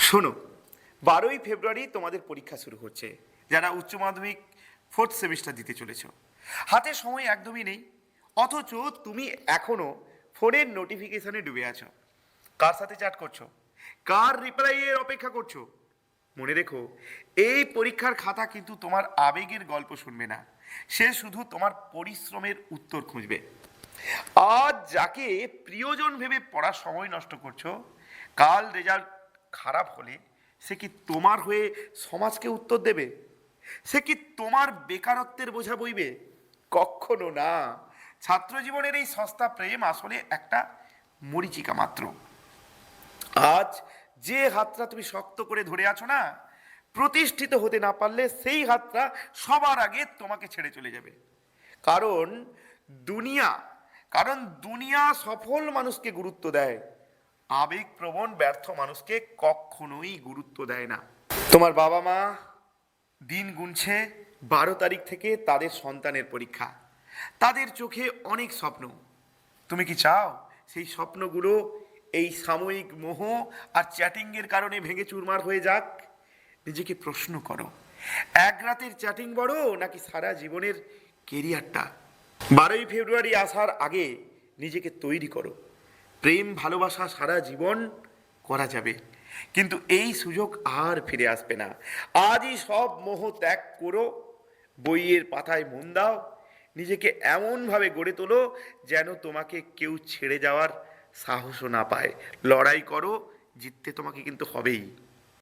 শোনো, 12ই ফেব্রুয়ারি তোমাদের পরীক্ষা শুরু হচ্ছে, যারা উচ্চ মাধ্যমিক 4th সেমিস্টার দিতে চলেছ। হাতে সময় একদমই নেই, অথচ তুমি এখনো ফোনের নোটিফিকেশনে ডুবে আছো। কার সাথে চ্যাট করছো, কার রিপ্লাইয়ের অপেক্ষা করছো? মনে রেখো, এই পরীক্ষার খাতা কিন্তু তোমার আবেগের গল্প শুনবে না, সে শুধু তোমার পরিশ্রমের উত্তর খুঁজবে। আজ যাকে প্রিয়জন ভেবে পড়ার সময় নষ্ট করছো, কাল রেজাল্ট খারাপ হলে সে কি তোমার হয়ে সমাজকে উত্তর দেবে? সে কি তোমার বেকারত্বের বোঝা বইবে? কখনো না। ছাত্র জীবনের এই সস্তা প্রেম আসলে একটা মরীচিকা মাত্র। আজ যে হাতটা তুমি শক্ত করে ধরে আছো না, প্রতিষ্ঠিত হতে না পারলে সেই হাতটা সবার আগে তোমাকে ছেড়ে চলে যাবে। কারণ দুনিয়া কারণ দুনিয়া সফল মানুষকে গুরুত্ব দেয়, আবেগপ্রবণ ব্যর্থ মানুষকে কখনোই গুরুত্ব দেয় না। তোমার বাবা মা দিন গুনছে, 12 তারিখ থেকে তাদের সন্তানের পরীক্ষা। তাদের চোখে অনেক স্বপ্ন। তুমি কি চাও সেই স্বপ্নগুলো এই সাময়িক মোহ আর চ্যাটিংয়ের কারণে ভেঙে চুরমার হয়ে যাক? নিজেকে প্রশ্ন করো, এক রাতের চ্যাটিং বড় নাকি সারা জীবনের কেরিয়ারটা? 12ই ফেব্রুয়ারি আসার আগে নিজেকে তৈরি করো। প্রেম ভালোবাসা সারা জীবন করা যাবে, কিন্তু এই সুযোগ আর ফিরে আসবে না। আজই সব মোহ ত্যাগ করো, বইয়ের পাতায় মন দাও, নিজেকে এমনভাবে গড়ে তোলো যেন তোমাকে কেউ ছেড়ে যাওয়ার সাহসও না পায়। লড়াই করো, জিততে তোমাকে কিন্তু হবেই।